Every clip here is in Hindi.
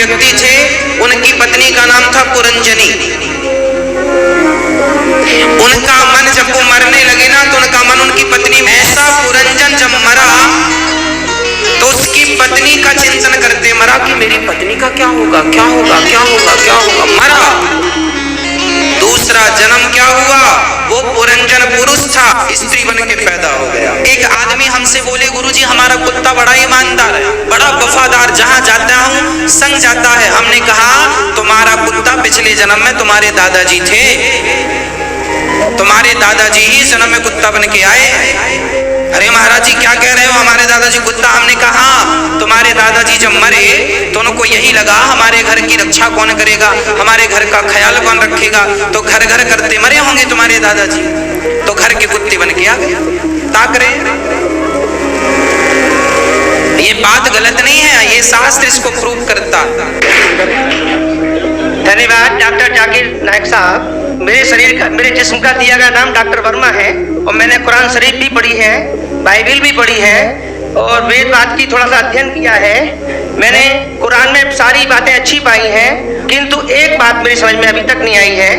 व्यक्ति थे, उनकी पत्नी का नाम था पुरंजनी। उनका मन जब वो मरने लगे ना, तो उनका मन उनकी पत्नी में ऐसा, पुरंजन जब मरा तो उसकी पत्नी का चिंतन करते मरा कि मेरी पत्नी का क्या होगा, क्या होगा, क्या होगा, क्या होगा। मरा, दूसरा जन्म क्या हुआ, वो पुरंजन पुरुष था, स्त्री बन के पैदा हो गया। एक आदमी हमसे बोले, गुरुजी हमारा कुत्ता बड़ा ईमानदार है, बड़ा वफादार, जहां जाता हूं संग जाता है। हमने कहा तुम्हारा कुत्ता पिछले जन्म में तुम्हारे दादाजी थे, तुम्हारे दादाजी ही जन्म में कुत्ता बन के आए। अरे महाराज जी क्या कह रहे हो, हमारे दादाजी कुत्ता? हमने कहा तुम्हारे दादाजी जब मरे तो उनको यही लगा हमारे घर की रक्षा कौन करेगा, हमारे घर का ख्याल कौन रखेगा, तो घर घर करते मरे होंगे तुम्हारे दादाजी, तो घर के कुत्ते बन के आ गए। ताक रहे, ये बात गलत नहीं है, ये शास्त्र इसको प्रूव करता। धन्यवाद डॉक्टर जाकिर नायक साहब। मेरे शरीर का, मेरे जिस्म का दिया गया नाम डॉक्टर वर्मा है, और मैंने कुरान शरीफ भी पढ़ी है, बाइबल भी पढ़ी है, और वेद बात की थोड़ा सा अध्ययन किया है। मैंने कुरान में सारी बातें अच्छी पाई हैं, किंतु एक बात मेरी समझ में अभी तक नहीं आई है।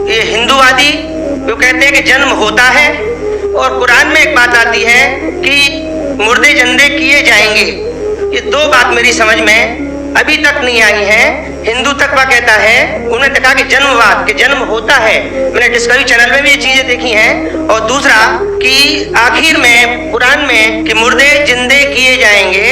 ये हिंदूवादी जो कहते हैं कि जन्म होता है, और कुरान में एक बात आती है कि मुर्दे जिंदे किए जाएंगे। ये दो बात मेरी समझ में अभी तक नहीं आई है। हिंदू तकवा कहता है, उन्होंने देखा कि जन्मवाद, कि जन्म होता है, मैंने डिस्कवरी चैनल में भी ये चीजें देखी हैं। और दूसरा कि आखिर में कुरान में कि मुर्दे जिंदे किए जाएंगे।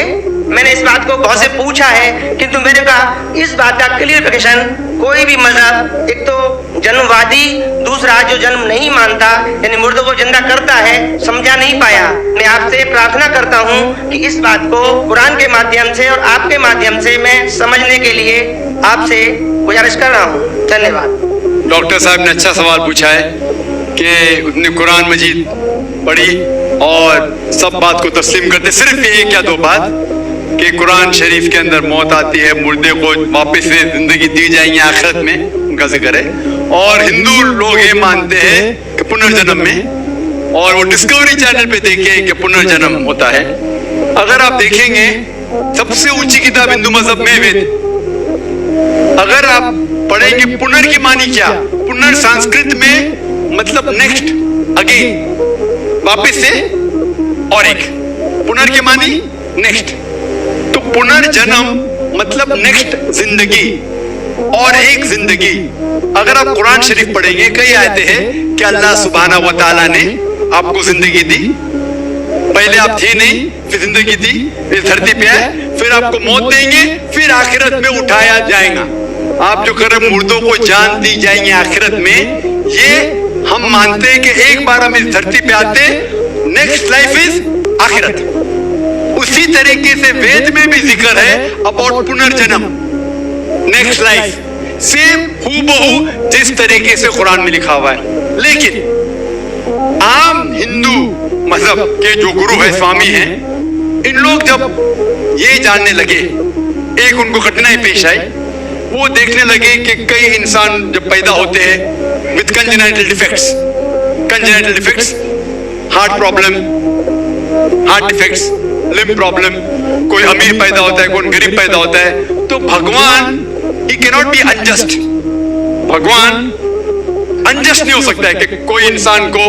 मैंने इस बात को बहुत से पूछा है, किंतु मेरे का इस बात का क्लियरिफिकेशन कोई भी मजहब, एक तो जन्मवादी, दूसरा जो जन्म नहीं मानता यानी मुर्दों को जिंदा करता है, समझा नहीं पाया। मैं आपसे प्रार्थना करता हूं कि इस बात को कुरान के माध्यम से और आपके माध्यम से मैं समझने के लिए आपसे गुजारिश कर रहा हूं। धन्यवाद। डॉक्टर साहब ने अच्छा सवाल पूछा है कि उसने कुरान मजीद पढ़ी और सब बात को तस्लीम करते, सिर्फ एक या दो बात कि कुरान शरीफ के अंदर मौत आती है, मुर्दे को वापस से जिंदगी दी जाएंगी आखिरत में, उनका जिक्र है। और हिंदू लोग ये मानते हैं कि पुनर्जन्म में, और वो डिस्कवरी चैनल पे देखे कि पुनर्जन्म होता है। अगर आप देखेंगे सबसे ऊंची किताब हिंदू मजहब में वेद, अगर आप पढ़ेंगे पुनर की मानी क्या, पुनर संस्कृत में मतलब नेक्स्ट, अगेन, वापस से, और एक पुनर की मानी नेक्स्ट, तो पुनर्जन्म मतलब नेक्स्ट जिंदगी और एक जिंदगी। अगर आप कुरान शरीफ पढ़ेंगे, कई आयतें हैं कि अल्लाह सुब्हाना व तआला ने आपको जिंदगी दी, पहले आप थे नहीं, फिर जिंदगी दी, इस धरती पे आए, फिर आपको मौत देंगे, फिर आखिरत में उठाया जाएगा। आप जो कर रहे मुर्दों को जान दी जाएंगे आखिरत में, ये हम मानते हैं कि एक बार हम इस धरती पे आते, नेक्स्ट लाइफ इज आखिरत। उसी तरीके से वेद में भी जिक्र है अबाउट पुनर्जन्म, नेक्स्ट लाइफ, सेम हूबहू जिस तरीके से कुरान में लिखा हुआ है। लेकिन आम हिंदू मजहब के जो गुरु है, स्वामी हैं, इन लोग जब ये जानने लगे, एक उनको कठिनाई पेश आई, वो देखने लगे कि कई इंसान जब पैदा होते हैं with congenital defects, congenital defects, heart problem, heart defects, limb problem, कोई अमीर पैदा होता है, कोई गरीब पैदा होता है, तो भगवान ही कैनॉट बी अनजस्ट, भगवान अनजस्ट नहीं हो सकता है कि कोई इंसान को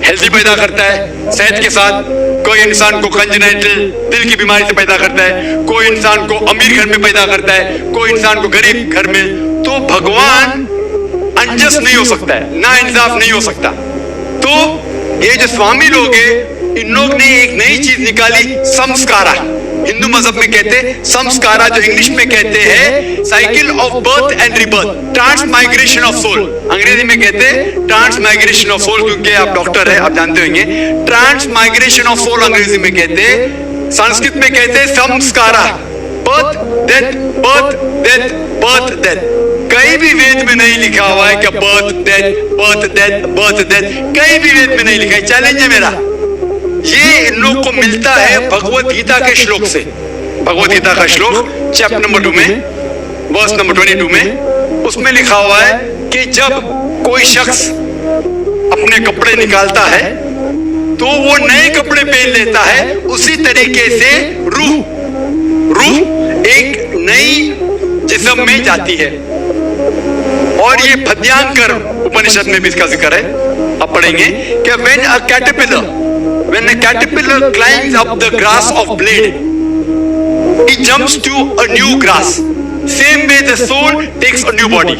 हेल्दी पैदा करता है सेहत के साथ, कोई इंसान को कंजेनाइटल दिल की बीमारी से पैदा करता है, कोई इंसान को अमीर घर में पैदा करता है, कोई इंसान को गरीब घर में। तो भगवान अनजस्ट नहीं हो सकता है, ना इंसाफ नहीं हो सकता। तो ये जो स्वामी लोग हैं, इन लोग ने एक नई चीज निकाली, संस्कारा। हिंदू मजहब में कहते हैं संस्कारा, जो इंग्लिश में कहते हैं cycle of birth and rebirth, transmigration of soul. अंग्रेजी में कहते हैं ट्रांसमाइग्रेशन ऑफ सोल, क्योंकि आप डॉक्टर हैं, आप जानते होंगे। ट्रांसमाइग्रेशन ऑफ सोल अंग्रेजी में कहते हैं, संस्कृत में कहते हैं संस्कारा, birth death, birth death, birth death. कहीं भी वेद में नहीं लिखा हुआ है कि birth death, birth death, birth death, कहीं भी वेद में नहीं लिखा है। चैलेंज है मेरा, ये इन लोग को मिलता है भगवत गीता के श्लोक से। भगवत गीता का श्लोक चैप्टर नंबर 2 में, वर्स नंबर 22 में, उसमें लिखा हुआ है कि जब कोई शख्स अपने कपड़े निकालता है तो वो नए कपड़े पहन लेता है। उसी तरीके से रूह एक नई जिस्म में जाती है। और ये भद्यांकर उपनिषद में भी इसका जिक्र है, अब पढ़ेंगे कि when a caterpillar climbs up the grass of blade, it jumps to a new grass. Same way the soul takes a new body.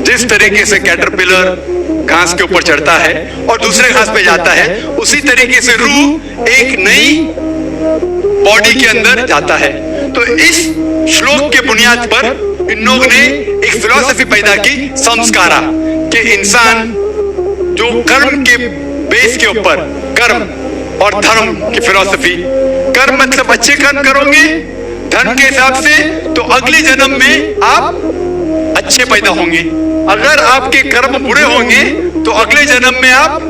जिस तरीके से कैटरपिलर घास के ऊपर चढ़ता है और दूसरे घास पे जाता है, उसी तरीके से रूह एक नई बॉडी के अंदर जाता है। तो इस श्लोक के बुनियाद पर इन लोगों ने एक फिलॉसफी पैदा की, संस्कारा, कि इंसान जो कर्म के बेस के ऊपर, कर्म और धर्म की फिलॉसफी, कर्म मतलब अच्छे कर्म करोगे धर्म के हिसाब से तो अगले जन्म में आप अच्छे पैदा होंगे। अगर आपके कर्म बुरे होंगे तो अगले जन्म में आप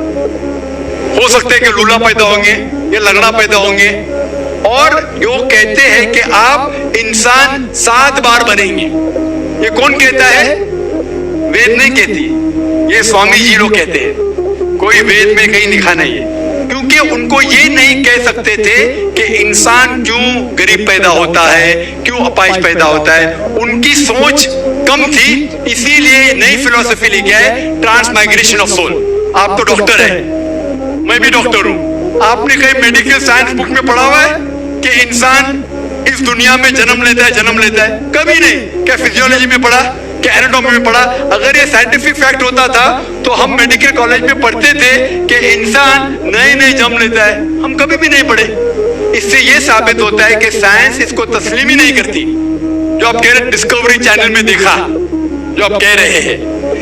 हो सकते हैं कि लूला पैदा होंगे या लगड़ा पैदा होंगे। और यो कहते हैं कि आप इंसान 7 बार बनेंगे। ये कौन कहता है? वेद नहीं कहती, ये स्वामी जी लोग कहते हैं, कोई वेद में कहीं लिखा नहीं है। क्योंकि उनको ये नहीं कह सकते थे कि इंसान क्यों गरीब पैदा होता है, क्यों अपाहिज पैदा होता है। उनकी सोच कम थी, इसीलिए नई फिलॉसफी लेके आए, ट्रांसमाइग्रेशन ऑफ सोल। आप तो डॉक्टर है, मैं भी डॉक्टर हूं। आपने कहीं मेडिकल साइंस बुक में पढ़ा हुआ है कि इंसान इस दुनिया में जन्म लेता है? कभी नहीं। क्या फिजियोलॉजी में पढ़ा, क्या एनाटॉमी में पढ़ा? अगर ये साइंटिफिक फैक्ट होता था तो हम मेडिकल कॉलेज में पढ़ते थे कि इंसान नए जन्म लेता है, हम कभी भी नहीं पढ़े। इससे ये साबित होता है कि साइंस इसको तस्लीम ही नहीं करती। जो आप कह रहे डिस्कवरी चैनल में देखा, जो आप कह रहे हैं,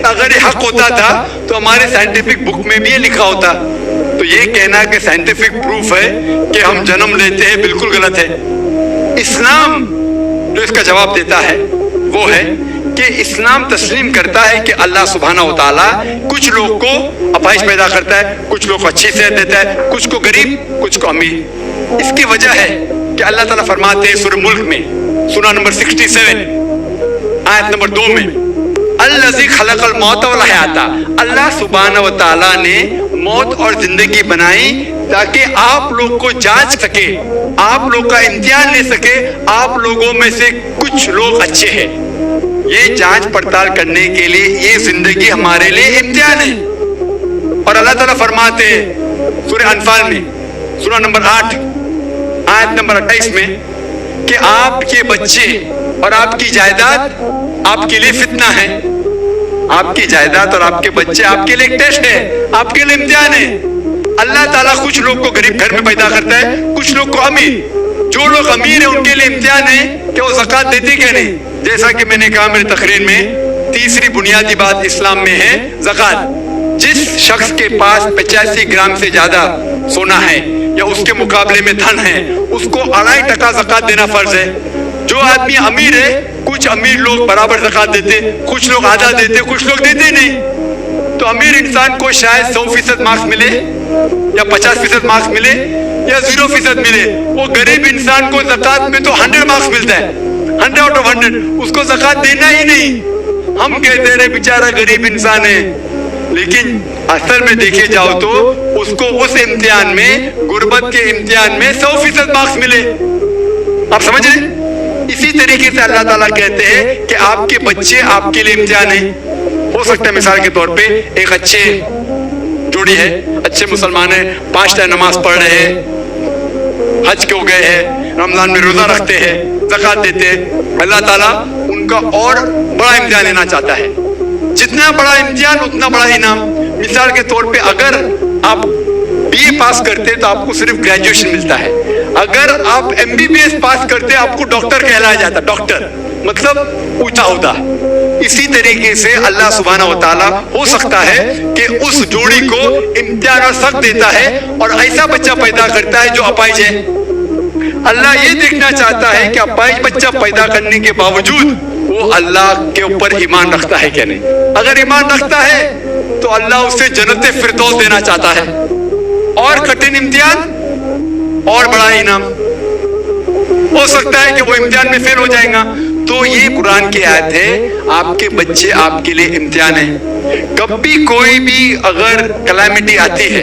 अगर ये हक होता था तो हमारे साइंटिफिक बुक में भी ये लिखा होता। तो ये कहना कि साइंटिफिक प्रूफ है कि हम जन्म लेते हैं, बिल्कुल गलत है। इस्लाम जो इसका जवाब देता है वो है कि इस्लाम तस्लीम करता है कि अल्लाह सुब्हानहू व तआला कुछ लोग को अपाहिज पैदा करता है, कुछ लोग को अच्छी सेहत देता है, कुछ को गरीब, कुछ को अमीर। इसकी वजह है कि अल्लाह ताला फरमाते हैं सूरह मुल्क में, सूरा नंबर 67 आयत नंबर 2 में, अल्लज़ी खलक़ल मौत वल हयाता, अल्लाह सुब्हानहू व तआला ने मौत और जिंदगी बनाई ताकि आप लोग को जांच सके, आप लोग का इम्तिहान ले सके, आप लोगों में से कुछ लोग अच्छे हैं। ये जांच पड़ताल करने के लिए ये जिंदगी हमारे लिए इम्तिहान है। और अल्लाह ताला फरमाते हैं सूरह अनफाल में, सूरा नंबर 8 आयत नंबर 28 में, कि आपके बच्चे और आपकी जायदाद आपके लिए फितना है। आपकी जायदाद और आपके बच्चे आपके लिए एक टेस्ट है, आपके लिए इम्तिहान है। अल्लाह ताला कुछ लोग को गरीब घर में पैदा करता है, कुछ लोग को अमीर। जो लोग अमीर है उनके लिए इम्तिहान है कि वो ज़कात देते क्या नहीं। जैसा कि मैंने कहा मेरी तकरीर में, तीसरी बुनियादी बात इस्लाम में है ज़कात। जिस शख्स के पास 85 ग्राम से ज्यादा सोना है या उसके मुकाबले में धन है, उसको 2.5% ज़कात देना फर्ज है। जो आदमी अमीर है, कुछ अमीर लोग बराबर ज़कात देते, कुछ लोग आधा देते, कुछ लोग देते नहीं। तो अमीर इंसान को शायद 100% मार्क्स मिले या 50% मार्क्स मिले या 0% मिले। वो गरीब इंसान को ज़कात में तो 100 मार्क्स मिलता है, 100 आउट ऑफ 100। उसको ज़कात देना ही नहीं। हम कहते रहे बेचारा गरीब इंसान है, लेकिन असल में देखे जाओ तो उसको उस इम्तिहान में, गुर्बत के इम्तिहान में 100% मार्क्स मिले। आप समझ रहे? इसी तरीके से अल्लाह ताला कहते हैं कि आपके बच्चे आपके लिए इम्तिहान है। हो सकता है मिसाल के तौर पे एक अच्छे जोड़ी है, अच्छे मुसलमान है, 5 टाइम नमाज पढ़ रहे हैं, हज को गए हैं, रमजान में रोजा रखते हैं, ज़कात देते हैं। अल्लाह ताला उनका और बड़ा इम्तिहान लेना चाहता है। जितना बड़ा इम्तिहान उतना बड़ा इनाम। मिसाल के तौर पे अगर आप BA पास करते तो आपको सिर्फ ग्रेजुएशन मिलता है। अगर आप MBBS पास करते आपको डॉक्टर कहलाया जाता। डॉक्टर मतलब ऊंचा होता। इसी तरीके से अल्लाह सुब्हानहू व तआला हो सकता है कि उस जोड़ी को इम्तिहान और सख्त देता है और ऐसा बच्चा पैदा करता है जो अपाहिज है। अल्लाह ये देखना चाहता है कि अपाहिज बच्चा पैदा करने के बावजूद वो अल्लाह के ऊपर ईमान रखता है क्या नहीं। अगर ईमान रखता है तो अल्लाह उसे जन्नत फिरदौस देना चाहता है। और कठिन इम्तिहान और बड़ा इनाम। हो सकता है कि वो इम्तिहान में फेल हो जाएगा। तो ये कुरान की आयत है, आपके बच्चे आपके लिए इम्तिहान है। कभी कोई भी अगर कैलामिटी आती है,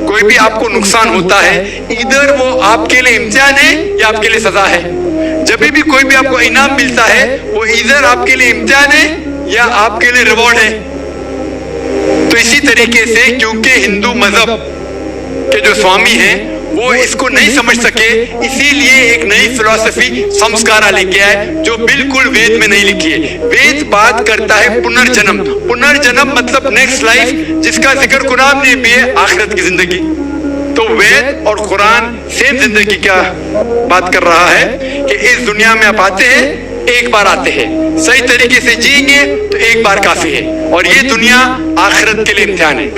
कोई भी आपको नुकसान होता है, इधर वो आपके लिए इम्तिहान है या आपके लिए सजा है। जब भी कोई भी आपको इनाम मिलता है वो इधर आपके लिए इम्तिहान है या आपके लिए रिवॉर्ड है। तो इसी तरीके से क्योंकि हिंदू मजहब के जो स्वामी हैं वो इसको नहीं समझ सके, इसीलिए एक नई फिलॉसफी संस्कारा लेके आए जो बिल्कुल वेद में नहीं लिखी है। वेद बात करता है पुनर्जन्म। पुनर्जन्म मतलब नेक्स्ट लाइफ, जिसका जिक्र कुरान ने भी है, आखिरत की जिंदगी। तो वेद और कुरान सेम जिंदगी क्या बात कर रहा है कि इस दुनिया में आप आते हैं, एक बार आते हैं, सही तरीके से जिएंगे तो एक बार काफी है, और ये दुनिया आखिरत के लिए इम्तिहान है।